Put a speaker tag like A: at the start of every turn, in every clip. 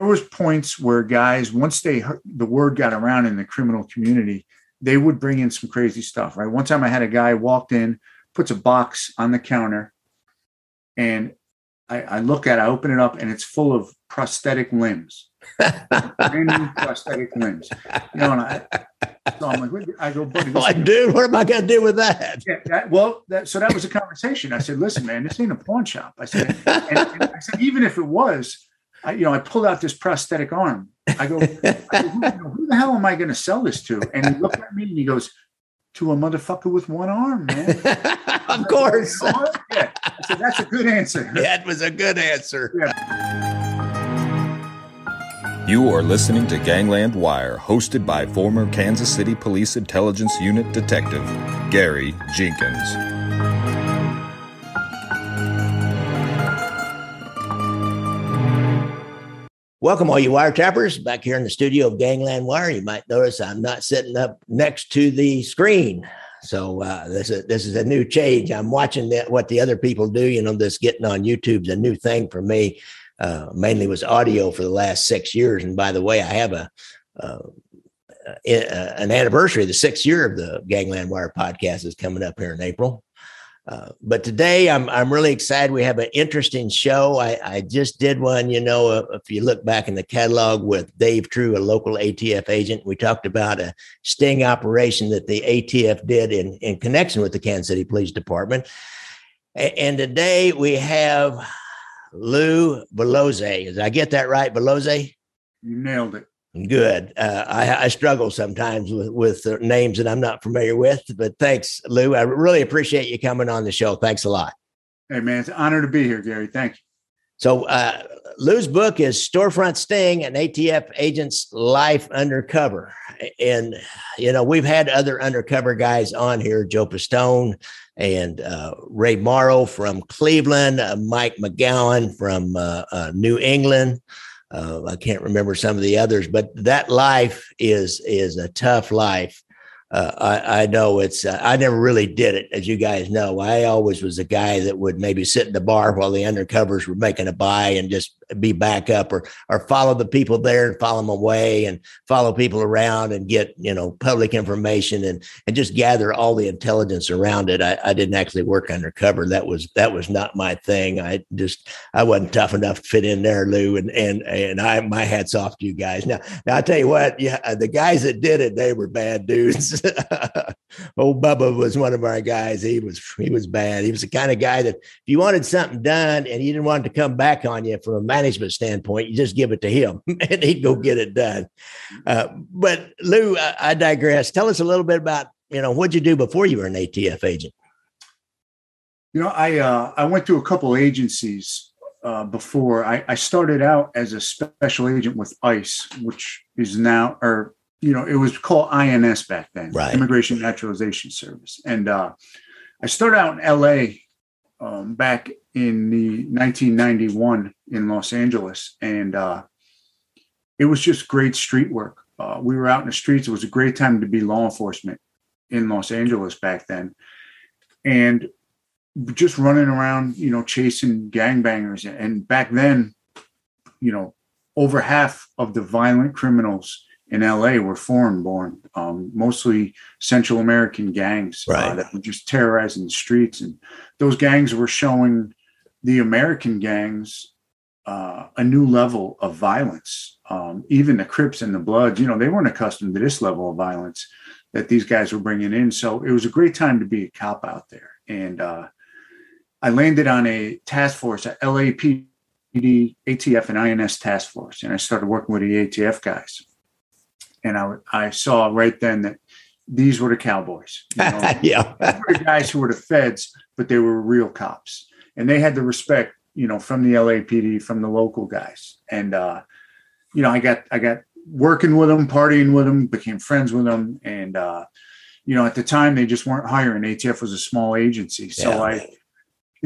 A: was points where guys, once the word got around in the criminal community, they would bring in some crazy stuff, right? One time I had a guy walked in, puts a box on the counter, and I look at it, I open it up, and it's full of prosthetic limbs. Prosthetic limbs. You know, and so I'm like, I go, buddy.
B: Dude, what am I going to do with that?
A: Yeah, so that was a conversation. I said, listen, man, this ain't a pawn shop. I said, and I said, even if it was, I pulled out this prosthetic arm. I go, who the hell am I going to sell this to? And he looked at me and he goes, to a motherfucker with one arm, man.
B: Of course.
A: Yeah. I said, that's a good answer.
B: That was a good answer.
A: Yeah.
C: You are listening to Gangland Wire, hosted by former Kansas City Police Intelligence Unit Detective Gary Jenkins.
B: Welcome, all you wiretappers, back here in the studio of Gangland Wire. You might notice I'm not sitting up next to the screen. So this is a new change. I'm watching what the other people do. You know, this getting on YouTube's a new thing for me. Mainly was audio for the last 6 years. And by the way, I have an anniversary. The 6th year of the Gangland Wire podcast is coming up here in April. But today I'm really excited. We have an interesting show. I just did one, you know, if you look back in the catalog with Dave True, a local ATF agent, we talked about a sting operation that the ATF did in connection with the Kansas City Police Department. And today we have Lou Valoze. Did I get that right, Valoze?
A: You nailed it.
B: Good. I struggle sometimes with names that I'm not familiar with, but thanks, Lou. I really appreciate you coming on the show. Thanks a lot.
A: Hey, man, it's an honor to be here, Gary. Thank you.
B: So Lou's book is Storefront Sting, an ATF Agent's Life Undercover. And, you know, we've had other undercover guys on here, Joe Pistone and Ray Morrow from Cleveland, Mike McGowan from New England. I can't remember some of the others, but that life is a tough life. I know I never really did it, as you guys know. I always was a guy that would maybe sit in the bar while the undercovers were making a buy and just be back up or follow the people there and follow them away and follow people around and get, you know, public information and just gather all the intelligence around it. I didn't actually work undercover. That was not my thing. I wasn't tough enough to fit in there, Lou. And my hat's off to you guys. Now I'll tell you what, yeah, the guys that did it, they were bad dudes. Old Bubba was one of our guys. He was bad. He was the kind of guy that if you wanted something done and you didn't want it to come back on you from a management standpoint, you just give it to him and he'd go get it done. But Lou, I digress. Tell us a little bit about, you know, what'd you do before you were an ATF agent?
A: You know, I went through a couple agencies before. I started out as a special agent with ICE, which is now, or you know, it was called INS back then,
B: right.
A: Immigration Naturalization Service. And I started out in LA back in the 1991 in Los Angeles. And it was just great street work. We were out in the streets. It was a great time to be law enforcement in Los Angeles back then. And just running around, you know, chasing gangbangers. And back then, you know, over half of the violent criminals in LA were foreign born, mostly Central American gangs that were just terrorizing the streets. And those gangs were showing the American gangs a new level of violence. Even the Crips and the Bloods, you know, they weren't accustomed to this level of violence that these guys were bringing in. So it was a great time to be a cop out there. And I landed on a task force, a LAPD, ATF, and INS task force. And I started working with the ATF guys. And I saw right then that these were the cowboys. You know?
B: Yeah.
A: These were the guys who were the feds, but they were real cops. And they had the respect, you know, from the LAPD, from the local guys. And, you know, I got working with them, partying with them, became friends with them. And, you know, at the time, they just weren't hiring. ATF was a small agency. So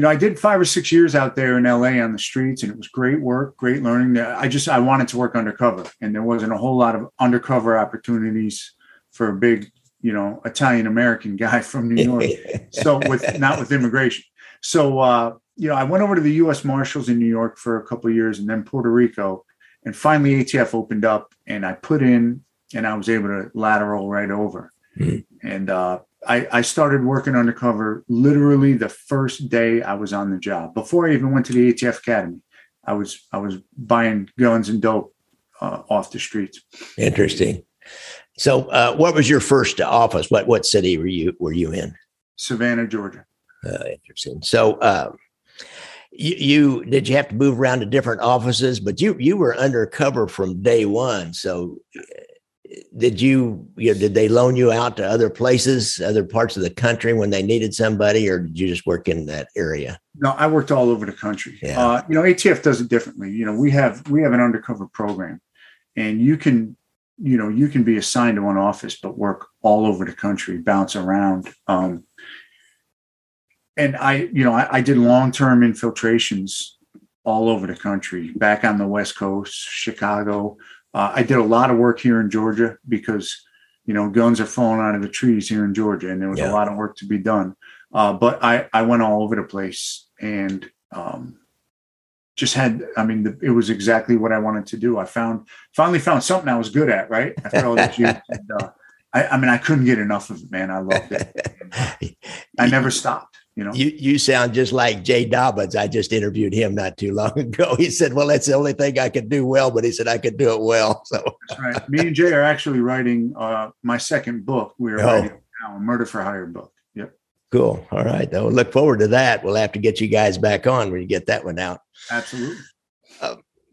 A: I did 5 or 6 years out there in LA on the streets, and it was great work, great learning. I wanted to work undercover, and there wasn't a whole lot of undercover opportunities for a big, you know, Italian-American guy from New York. So not with immigration. So, you know, I went over to the U.S. Marshals in New York for a couple of years and then Puerto Rico. And finally, ATF opened up, and I put in, and I was able to lateral right over. Mm-hmm. And I started working undercover literally the first day I was on the job. Before I even went to the ATF Academy, I was buying guns and dope off the streets.
B: Interesting. So, what was your first office? What city were you in?
A: Savannah, Georgia.
B: Interesting. So, you did you have to move around to different offices? But you were undercover from day one. So, did did they loan you out to other places, other parts of the country when they needed somebody, or did you just work in that area?
A: No, I worked all over the country.
B: Yeah.
A: ATF does it differently. We have an undercover program, and you can be assigned to one office, but work all over the country, bounce around. And I did long-term infiltrations all over the country, back on the West Coast, Chicago. I did a lot of work here in Georgia because, guns are falling out of the trees here in Georgia, and there was a lot of work to be done. But I went all over the place, and it was exactly what I wanted to do. I finally found something I was good at, right? After all these years. And, I couldn't get enough of it, man. I loved it. And, I never stopped.
B: You sound just like Jay Dobbins. I just interviewed him not too long ago. He said, well, that's the only thing I could do well, but he said I could do it well. So
A: that's right. Me and Jay are actually writing my second book. We're writing now, a murder for hire book. Yep.
B: Cool. All right. I'll look forward to that. We'll have to get you guys back on when you get that one out.
A: Absolutely.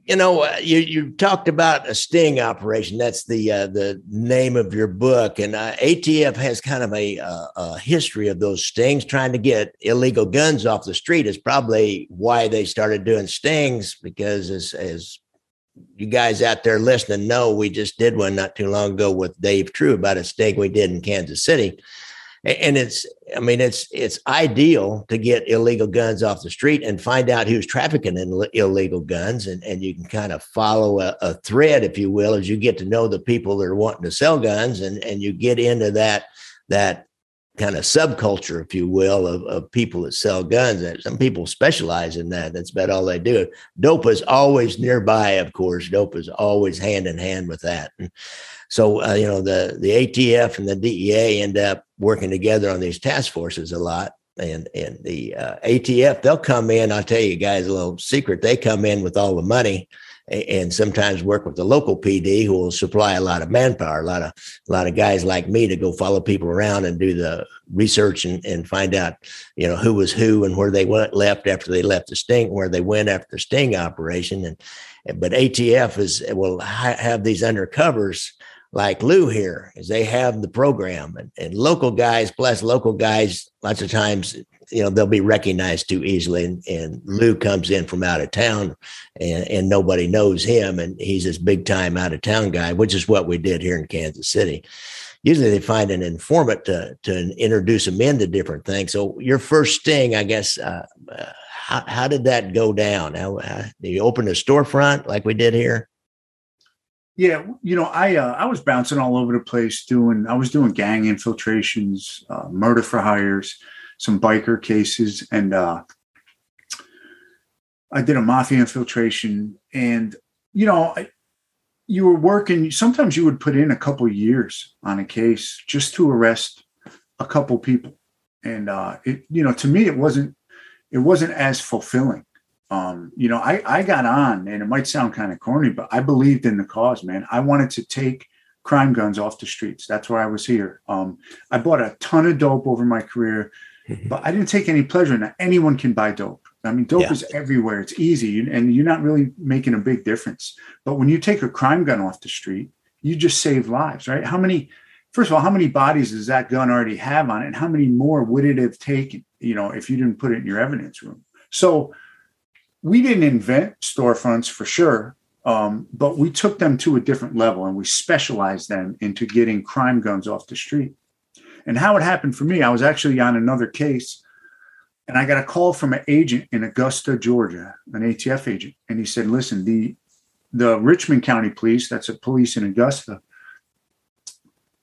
B: You talked about a sting operation. That's the name of your book. And ATF has kind of a history of those stings. Trying to get illegal guns off the street is probably why they started doing stings, because as you guys out there listening know, we just did one not too long ago with Dave True about a sting we did in Kansas City. And it's ideal to get illegal guns off the street and find out who's trafficking in illegal guns. And you can kind of follow a thread, if you will, as you get to know the people that are wanting to sell guns, and you get into that kind of subculture, if you will, of people that sell guns. And some people specialize in that. That's about all they do. Dope is always nearby, of course. Dope is always hand in hand with that. And so, the ATF and the DEA end up working together on these task forces a lot. And the ATF, they'll come in. I'll tell you guys a little secret. They come in with all the money and sometimes work with the local PD, who will supply a lot of manpower, a lot of guys like me to go follow people around and do the research and find out, who was who and where they left after they left the sting, where they went after the sting operation. But ATF will have these undercovers like Lou here, is they have the program, and local guys, lots of times, they'll be recognized too easily. And Lou comes in from out of town and nobody knows him. And he's this big time out of town guy, which is what we did here in Kansas City. Usually they find an informant to introduce them into different things. So your first sting, I guess, how did that go down? How did you open a storefront like we did here?
A: Yeah, I was bouncing all over the place I was doing gang infiltrations, murder for hires, some biker cases, and I did a mafia infiltration. And you were working. Sometimes you would put in a couple of years on a case just to arrest a couple people, and to me it wasn't as fulfilling. I got on, and it might sound kind of corny, but I believed in the cause, man. I wanted to take crime guns off the streets. That's why I was here. I bought a ton of dope over my career, but I didn't take any pleasure in that. Anyone can buy dope. I mean, dope is everywhere. It's easy, and you're not really making a big difference. But when you take a crime gun off the street, you just save lives, right? First of all, how many bodies does that gun already have on it? And how many more would it have taken, if you didn't put it in your evidence room? So we didn't invent storefronts for sure, but we took them to a different level, and we specialized them into getting crime guns off the street. And how it happened for me, I was actually on another case, and I got a call from an agent in Augusta, Georgia, an ATF agent. And he said, listen, the Richmond County Police, that's a police in Augusta,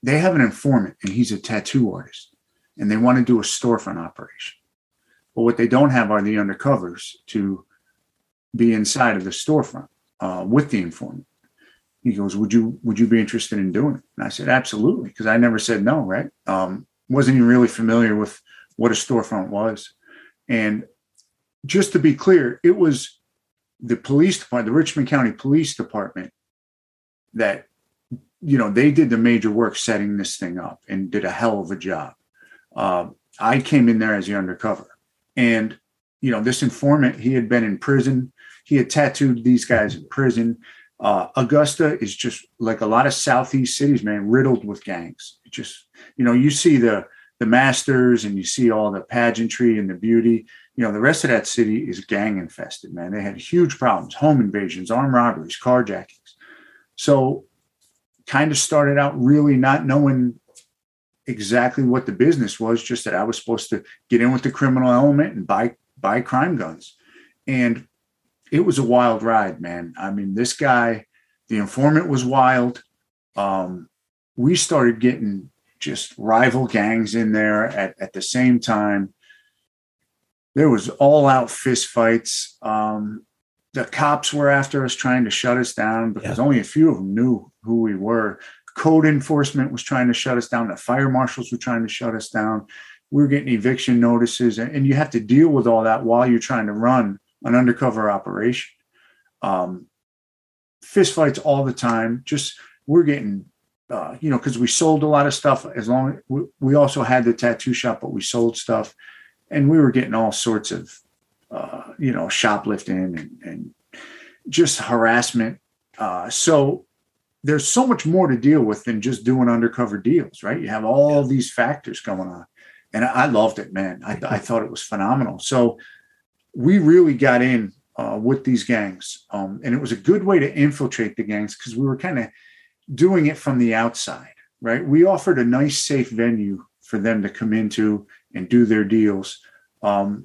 A: they have an informant, and he's a tattoo artist, and they want to do a storefront operation. But what they don't have are the undercovers to be inside of the storefront. with the informant. He goes, would you be interested in doing it? And I said, absolutely. Because I never said no, right? Wasn't even really familiar with what a storefront was. And just to be clear, it was the police department, the Richmond County Police Department, that, they did the major work setting this thing up and did a hell of a job. I came in there as the undercover. And, this informant, he had been in prison. He had tattooed these guys in prison. Augusta is just like a lot of Southeast cities, man, riddled with gangs. It just, you see the masters and you see all the pageantry and the beauty. The rest of that city is gang infested, man. They had huge problems, home invasions, armed robberies, carjackings. So kind of started out really not knowing exactly what the business was, just that I was supposed to get in with the criminal element and buy crime guns. And it was a wild ride, man. I mean, this guy, the informant, was wild. We started getting just rival gangs in there at the same time. There was all-out fist fights. The cops were after us, trying to shut us down because only a few of them knew who we were. Code enforcement was trying to shut us down. The fire marshals were trying to shut us down. We were getting eviction notices, and you have to deal with all that while you're trying to run an undercover operation. Fist fights all the time. Just we're getting, because we sold a lot of stuff. As long we also had the tattoo shop, but we sold stuff, and we were getting all sorts of, shoplifting and just harassment. So there's so much more to deal with than just doing undercover deals, right? You have all these factors going on, and I loved it, man. I thought it was phenomenal. So we really got in with these gangs. And it was a good way to infiltrate the gangs because we were kind of doing it from the outside, right? We offered a nice, safe venue for them to come into and do their deals. I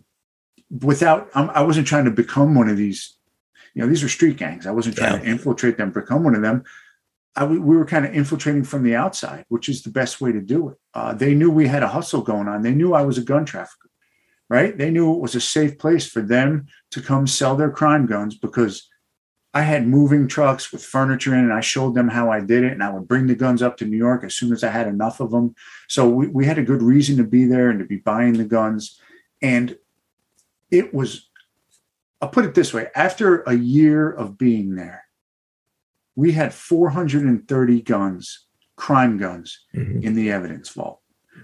A: wasn't trying to become one of these, these are street gangs. I wasn't trying to infiltrate them, become one of them. We were kind of infiltrating from the outside, which is the best way to do it. They knew we had a hustle going on. They knew I was a gun trafficker. Right? They knew it was a safe place for them to come sell their crime guns because I had moving trucks with furniture in, and I showed them how I did it. And I would bring the guns up to New York as soon as I had enough of them. So we had a good reason to be there and to be buying the guns. And it was, I'll put it this way, after a year of being there, we had 430 guns, crime guns, in the evidence vault.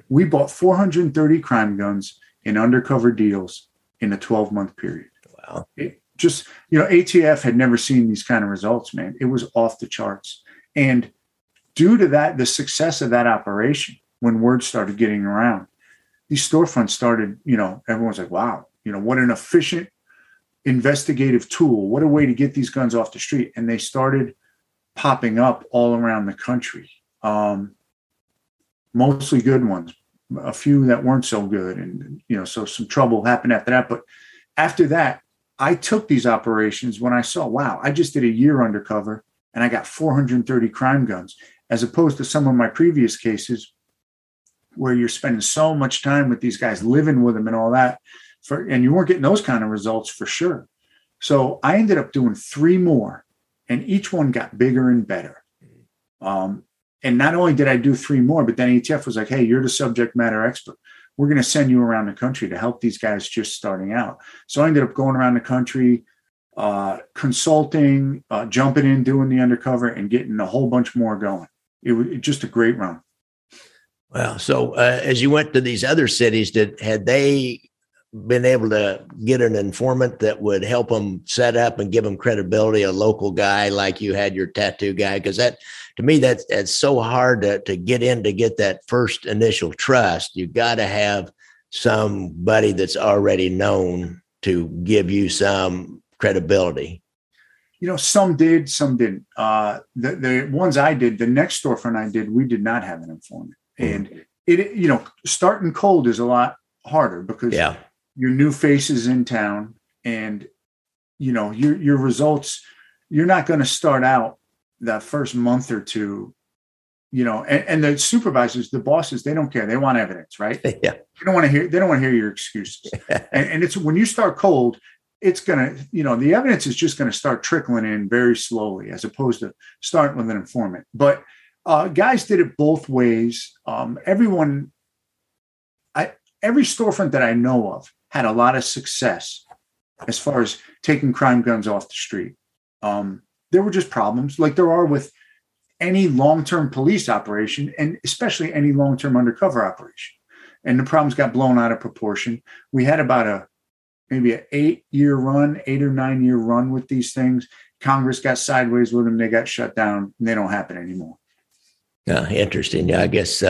A: We bought 430 crime guns in undercover deals in a 12-month period. Wow. It just, ATF had never seen these kind of results, man. It was off the charts. And due to that, the success of that operation, when word started getting around, these storefronts started, everyone's like, wow, what an efficient investigative tool. What a way to get these guns off the street. And they started popping up all around the country. Mostly good ones. A few that weren't so good. And, so some trouble happened after that. But after that, I took these operations when I saw, wow, I just did a year undercover and I got 430 crime guns, as opposed to some of my previous cases where you're spending so much time with these guys, living with them and all that, and you weren't getting those kind of results for sure. So I ended up doing 3 more, and each one got bigger and better. And not only did I do 3 more, but then ATF was like, hey, you're the subject matter expert. We're going to send you around the country to help these guys just starting out. So I ended up going around the country, consulting, jumping in, doing the undercover, and getting a whole bunch more going. It was just a great run.
B: Well, so as you went to these other cities, had they been able to get an informant that would help them set up and give them credibility, a local guy like you had your tattoo guy? Because that, to me, that's so hard to get in, to get that first initial trust. You got to have somebody that's already known to give you some credibility.
A: Some did, some didn't. The ones I did, the next storefront I did, we did not have an informant. And it, starting cold is a lot harder because your new faces in town, and your results, you're not going to start out that first month or two, and the supervisors, the bosses, they don't care. They want evidence, right? They don't want to hear your excuses. and it's when you start cold, it's going to, the evidence is just going to start trickling in very slowly as opposed to starting with an informant. But guys did it both ways. Every storefront that I know of had a lot of success as far as taking crime guns off the street. There were just problems like there are with any long-term police operation, and especially any long-term undercover operation. And the problems got blown out of proportion. We had about maybe an 8 or 9 year run with these things. Congress got sideways with them. They got shut down, and they don't happen anymore.
B: Interesting. Yeah, I guess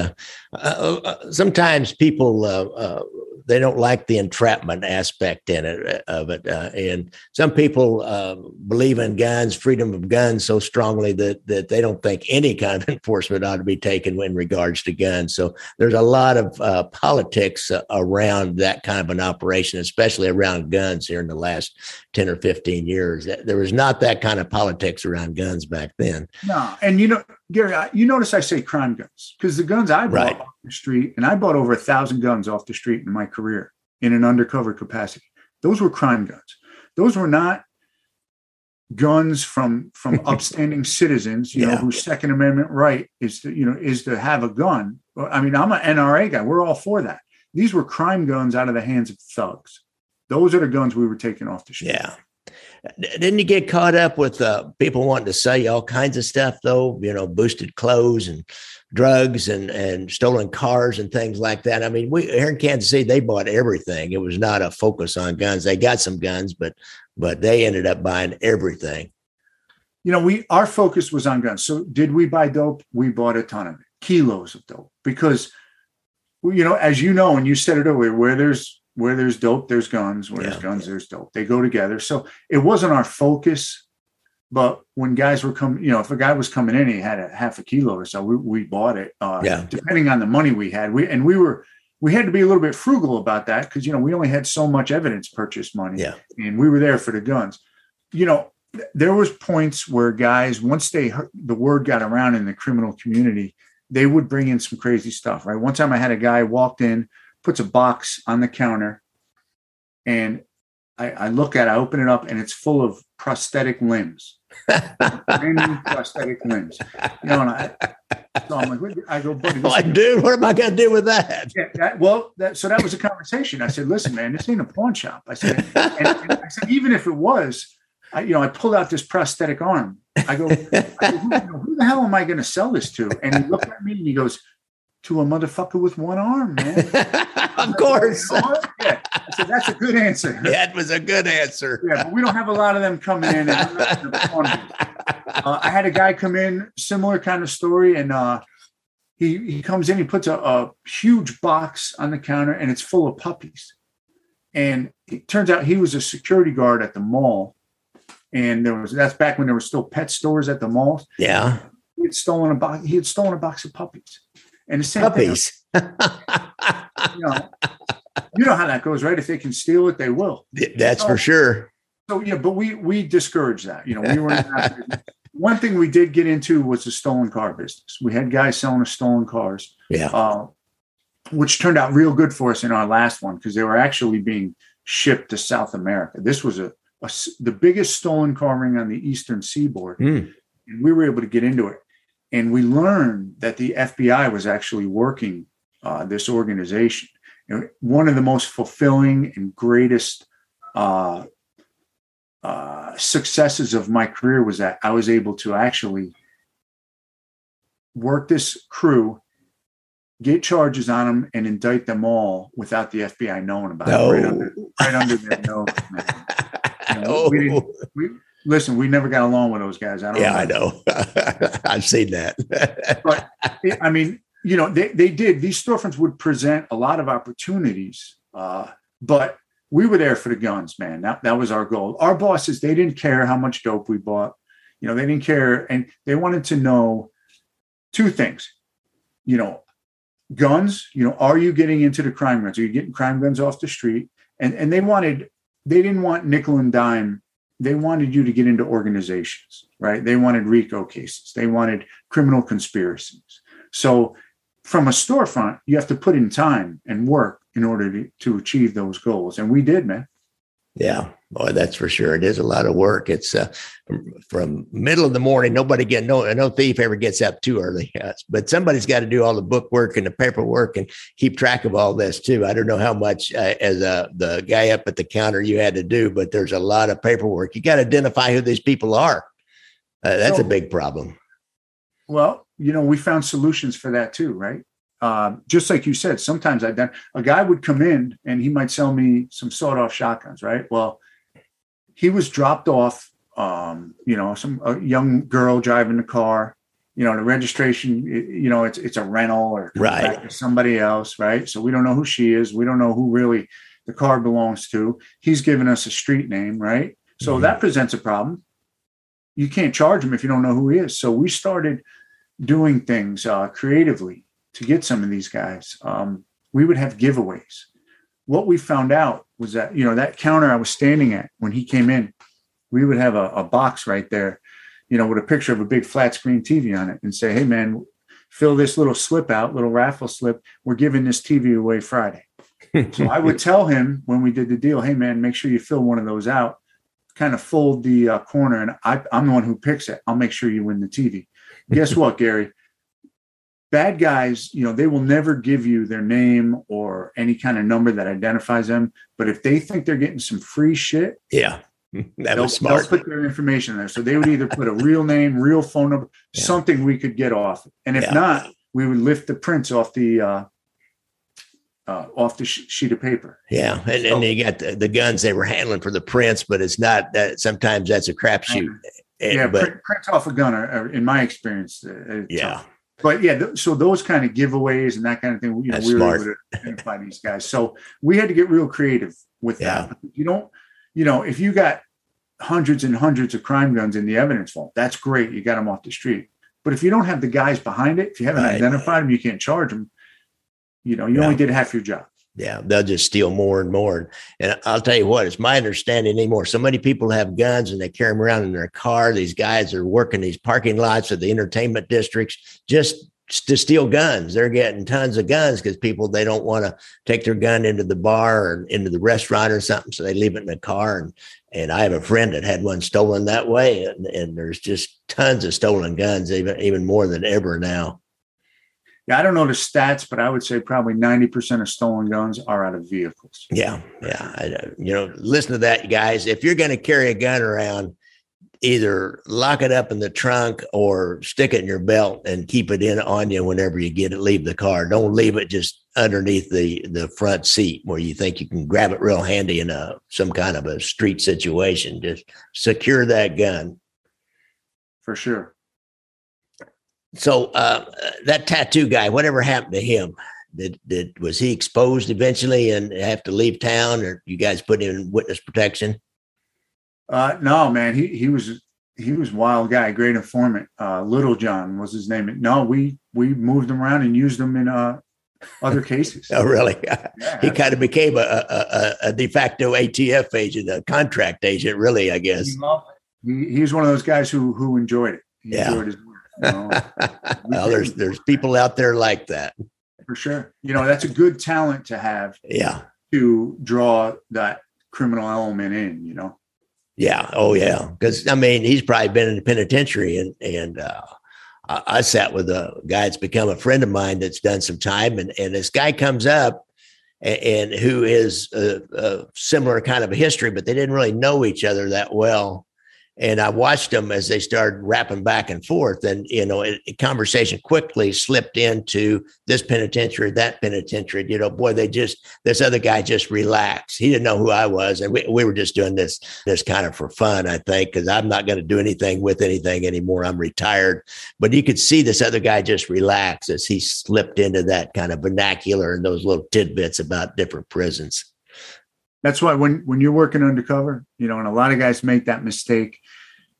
B: sometimes people they don't like the entrapment aspect of it, and some people believe in guns, freedom of guns, so strongly that they don't think any kind of enforcement ought to be taken in regards to guns. So there's a lot of politics around that kind of an operation, especially around guns here in the last 10 or 15 years. There was not that kind of politics around guns back then.
A: No, and Gary, you notice I say crime guns because the guns I bought off the street, and I bought over 1,000 guns off the street in my career in an undercover capacity. Those were crime guns. Those were not guns from upstanding citizens, whose Second Amendment right is to have a gun. I mean, I'm an NRA guy. We're all for that. These were crime guns out of the hands of thugs. Those are the guns we were taking off the street.
B: Yeah. Didn't you get caught up with people wanting to sell you all kinds of stuff, though? Boosted clothes and drugs and stolen cars and things like that. I mean, here in Kansas City, they bought everything. It was not a focus on guns. They got some guns, but they ended up buying everything.
A: Our focus was on guns. So did we buy dope? We bought a ton of it, kilos of dope, because, as you know, and you said it earlier, where there's dope, there's guns. Where there's guns, there's dope. They go together. So it wasn't our focus. But when guys were coming, if a guy was coming in, he had a half a kilo or so, we bought it. Depending on the money we had. We had to be a little bit frugal about that because, we only had so much evidence purchase money. Yeah. And we were there for the guns. There was points where guys, once the word got around in the criminal community, they would bring in some crazy stuff, right? One time I had a guy walked in, puts a box on the counter, and I look at it, I open it up, and it's full of prosthetic limbs. Prosthetic limbs. So I'm like, I go, buddy.
B: Dude, what am I going to do with that?
A: Yeah, so that was a conversation. I said, listen, man, this ain't a pawn shop. I said, and I said, even if it was, I pulled out this prosthetic arm. I go, who the hell am I going to sell this to? And he looked at me and he goes, to a motherfucker with one arm, man.
B: Of course.
A: Yeah. I said, that's a good answer.
B: That was a good answer.
A: Yeah, but we don't have a lot of them coming in. I had a guy come in, similar kind of story, and he comes in, he puts a huge box on the counter, and it's full of puppies. And it turns out he was a security guard at the mall. And that's back when there were still pet stores at the malls.
B: Yeah.
A: He had stolen a box of puppies. And the same
B: puppies.
A: Thing, you know how that goes, right? If they can steal it, they will.
B: That's for sure.
A: So but we discouraged that. We were one thing we did get into was the stolen car business. We had guys selling us stolen cars. Yeah. Which turned out real good for us in our last one because they were actually being shipped to South America. This was the biggest stolen car ring on the Eastern Seaboard, and we were able to get into it. And we learned that the FBI was actually working this organization. One of the most fulfilling and greatest successes of my career was that I was able to actually work this crew, get charges on them, and indict them all without the FBI knowing about it. Right under their nose. Listen, we never got along with those guys.
B: I know. I've seen that.
A: But I mean, they did. These storefronts would present a lot of opportunities, but we were there for the guns, man. That was our goal. Our bosses, they didn't care how much dope we bought. They didn't care, and they wanted to know two things. Guns. Are you getting into the crime guns? Are you getting crime guns off the street? And they didn't want nickel and dime. They wanted you to get into organizations, right? They wanted RICO cases. They wanted criminal conspiracies. So from a storefront, you have to put in time and work in order to achieve those goals. And we did, man.
B: Yeah. Boy, that's for sure. It is a lot of work. It's from middle of the morning. No thief ever gets up too early. But somebody's got to do all the book work and the paperwork and keep track of all this too. I don't know how much as the guy up at the counter you had to do, but there's a lot of paperwork. You got to identify who these people are. That's a big problem.
A: Well, we found solutions for that too, right? Just like you said, sometimes a guy would come in and he might sell me some sawed-off shotguns, right? Well, he was dropped off, a young girl driving the car, the registration, it's a rental or back to somebody else, right? So we don't know who she is. We don't know who really the car belongs to. He's given us a street name, right? So that presents a problem. You can't charge him if you don't know who he is. So we started doing things creatively to get some of these guys. We would have giveaways. What we found out was that, that counter I was standing at when he came in, we would have a box right there, with a picture of a big flat screen TV on it and say, hey, man, fill this little raffle slip. We're giving this TV away Friday. So I would tell him when we did the deal, hey, man, make sure you fill one of those out, kind of fold the corner. And I'm the one who picks it. I'll make sure you win the TV. Guess what, Gary? Bad guys, they will never give you their name or any kind of number that identifies them. But if they think they're getting some free shit,
B: that was smart.
A: They'll put their information there. So they would either put a real name, real phone number, something we could get off. And if not, we would lift the prints off the sheet of paper.
B: Yeah, and you got the guns they were handling for the prints, but it's not that. Sometimes that's a crapshoot.
A: Print off a gun, in my experience. Tough. But so those kind of giveaways and that kind of thing, we were able to identify these guys. So we had to get real creative with that. If you got hundreds and hundreds of crime guns in the evidence vault, that's great. You got them off the street. But if you don't have the guys behind it, if you haven't identified them, you can't charge them. You only did half your job.
B: Yeah, they'll just steal more and more. And I'll tell you what, it's my understanding anymore. So many people have guns and they carry them around in their car. These guys are working these parking lots of the entertainment districts just to steal guns. They're getting tons of guns because they don't want to take their gun into the bar or into the restaurant or something. So they leave it in the car. And I have a friend that had one stolen that way. And there's just tons of stolen guns, even more than ever now.
A: Yeah, I don't know the stats, but I would say probably 90% of stolen guns are out of vehicles.
B: Yeah. Listen to that, you guys. If you're going to carry a gun around, either lock it up in the trunk or stick it in your belt and keep it on you whenever you get it. Leave the car. Don't leave it just underneath the front seat where you think you can grab it real handy in some kind of a street situation. Just secure that gun.
A: For sure.
B: So that tattoo guy, whatever happened to him? Was he exposed eventually and have to leave town, or you guys put him in witness protection?
A: No, man, he was a wild guy, great informant. Little John was his name. No, we moved him around and used him in other cases.
B: Oh, really? He kind of became a de facto ATF agent, a contract agent, really, I guess.
A: He was one of those guys who enjoyed it. He enjoyed his work.
B: Well, there's people out there like that.
A: For sure. That's a good talent to have.
B: Yeah.
A: To draw that criminal element in,
B: Yeah. Oh, yeah. Because, he's probably been in the penitentiary and I sat with a guy that's become a friend of mine that's done some time. And this guy comes up and who is a similar kind of a history, but they didn't really know each other that well. And I watched them as they started rapping back and forth. And, conversation quickly slipped into this penitentiary, that penitentiary. Boy, this other guy just relaxed. He didn't know who I was. And we were just doing this kind of for fun, I think, because I'm not going to do anything with anything anymore. I'm retired. But you could see this other guy just relax as he slipped into that kind of vernacular and those little tidbits about different prisons.
A: That's why when you're working undercover, and a lot of guys make that mistake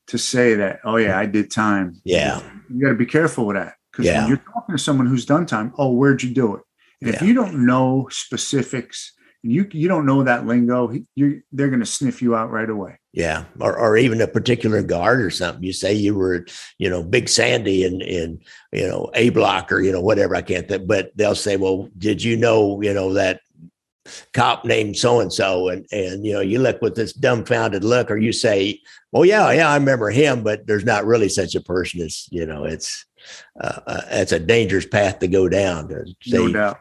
A: to say that, oh yeah, I did time.
B: Yeah.
A: You got to be careful with that. Because when you're talking to someone who's done time, oh, where'd you do it? And if you don't know specifics, and you don't know that lingo, they're going to sniff you out right away.
B: Yeah. Or even a particular guard or something. You say you were, Big Sandy in A block or, whatever, I can't think, but they'll say, well, did you know, that cop named so-and-so. And, you look with this dumbfounded look, or you say, well, yeah, I remember him, but there's not really such a person as, it's a dangerous path to go down
A: No doubt.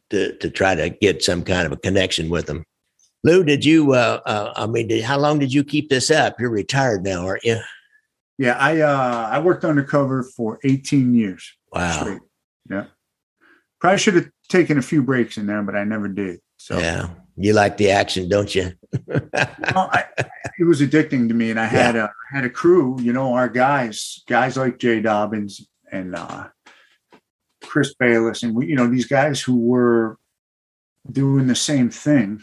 B: To try to get some kind of a connection with them. Lou, did you, how long did you keep this up? You're retired now, aren't you?
A: Yeah, I worked undercover for 18 years.
B: Wow.
A: Straight. Yeah. Probably should have taken a few breaks in there, but I never did. So
B: yeah, you like the action, don't you?
A: It was addicting to me, and I had a crew. Our guys like Jay Dobbins and Chris Bayless, and we, these guys who were doing the same thing,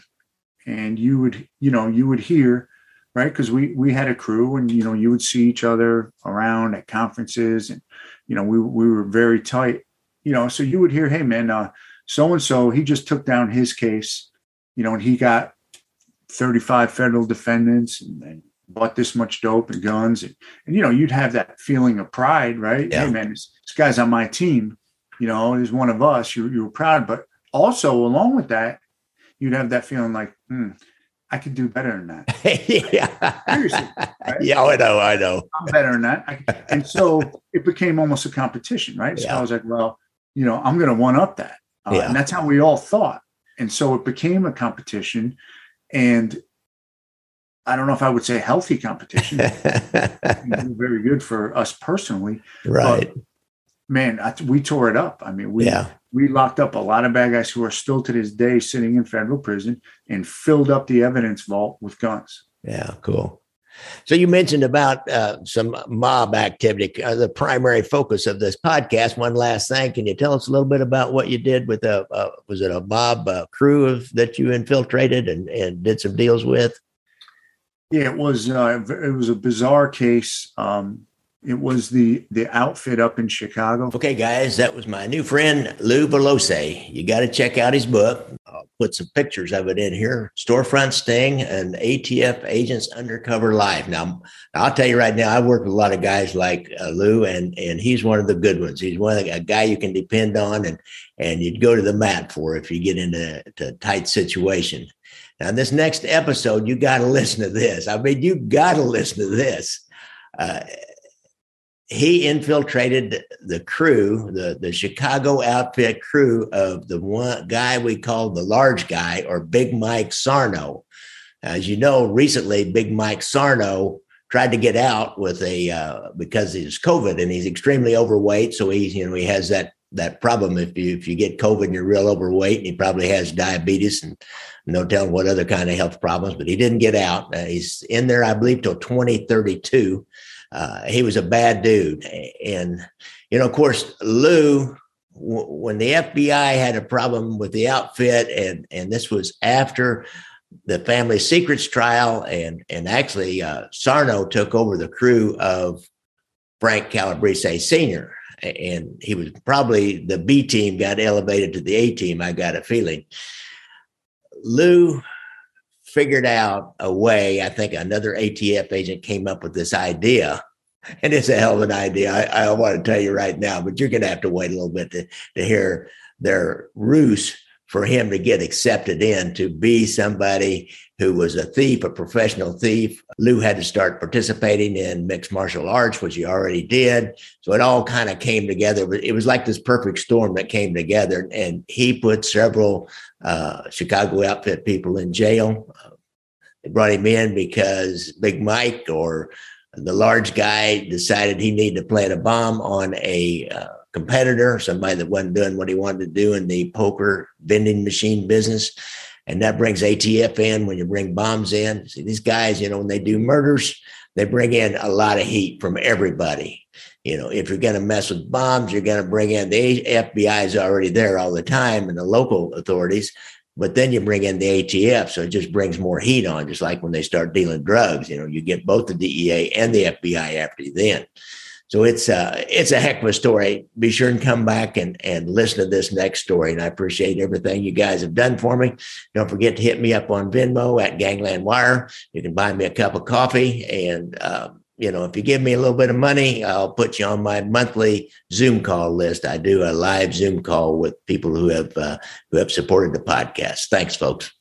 A: and you would hear, right? Because we had a crew, and you would see each other around at conferences, and we were very tight. So you would hear, hey man, so-and-so, he just took down his case, and he got 35 federal defendants and bought this much dope and guns. And you'd have that feeling of pride, right?
B: Yeah.
A: Hey man, this guy's on my team, he's one of us. You were proud, but also along with that, you'd have that feeling like, I could do better than that.
B: Yeah.
A: Seriously. Right?
B: Yeah, I know.
A: I'm better than that. And so it became almost a competition, right? So I was like, well, I'm going to one up that. And that's how we all thought. And so it became a competition. And I don't know if I would say healthy competition. Very good for us personally.
B: Right.
A: But, man, we tore it up. I mean, we locked up a lot of bad guys who are still to this day sitting in federal prison and filled up the evidence vault with guns.
B: Yeah, cool. So you mentioned about some mob activity, the primary focus of this podcast. One last thing. Can you tell us a little bit about what you did with was it a mob crew that you infiltrated and did some deals with?
A: Yeah, it was a bizarre case. It was the outfit up in Chicago.
B: Okay, guys, that was my new friend, Lou Valoze. You got to check out his book. I'll put some pictures of it in here. Storefront Sting and ATF Agents Undercover Life. Now, I'll tell you right now, I work with a lot of guys like Lou, and he's one of the good ones. He's a guy you can depend on and you'd go to the mat for if you get into a tight situation. Now, this next episode, you got to listen to this. I mean, you got to listen to this. He infiltrated the crew, the Chicago outfit crew of the one guy we call the large guy, or Big Mike Sarno. As you know, recently, Big Mike Sarno tried to get out with because he's COVID and he's extremely overweight. So he has that problem. If you get COVID and you're real overweight, and he probably has diabetes and no telling what other kind of health problems, but he didn't get out. He's in there, I believe, till 2032. He was a bad dude. And, of course, Lou, when the FBI had a problem with the outfit, and this was after the family secrets trial, and actually Sarno took over the crew of Frank Calabrese Sr., and he was probably the B team got elevated to the A team, I got a feeling. Lou figured out a way. I think another ATF agent came up with this idea, and it's a hell of an idea. I want to tell you right now, but you're going to have to wait a little bit to hear their ruse for him to get accepted in to be somebody who was a thief, a professional thief. Lou had to start participating in mixed martial arts, which he already did. So it all kind of came together. It was like this perfect storm that came together, and he put several Chicago outfit people in jail. They brought him in because Big Mike, or the large guy, decided he needed to plant a bomb on a competitor, somebody that wasn't doing what he wanted to do in the poker vending machine business. And that brings ATF in when you bring bombs in. See, these guys, when they do murders, they bring in a lot of heat from everybody. If you're going to mess with bombs, you're going to bring in the FBI is already there all the time, and the local authorities. But then you bring in the ATF, so it just brings more heat on, just like when they start dealing drugs. You get both the DEA and the FBI after you then. So it's a heck of a story. Be sure and come back and listen to this next story. And I appreciate everything you guys have done for me. Don't forget to hit me up on Venmo at Gangland Wire. You can buy me a cup of coffee. And, if you give me a little bit of money, I'll put you on my monthly Zoom call list. I do a live Zoom call with people who have supported the podcast. Thanks, folks.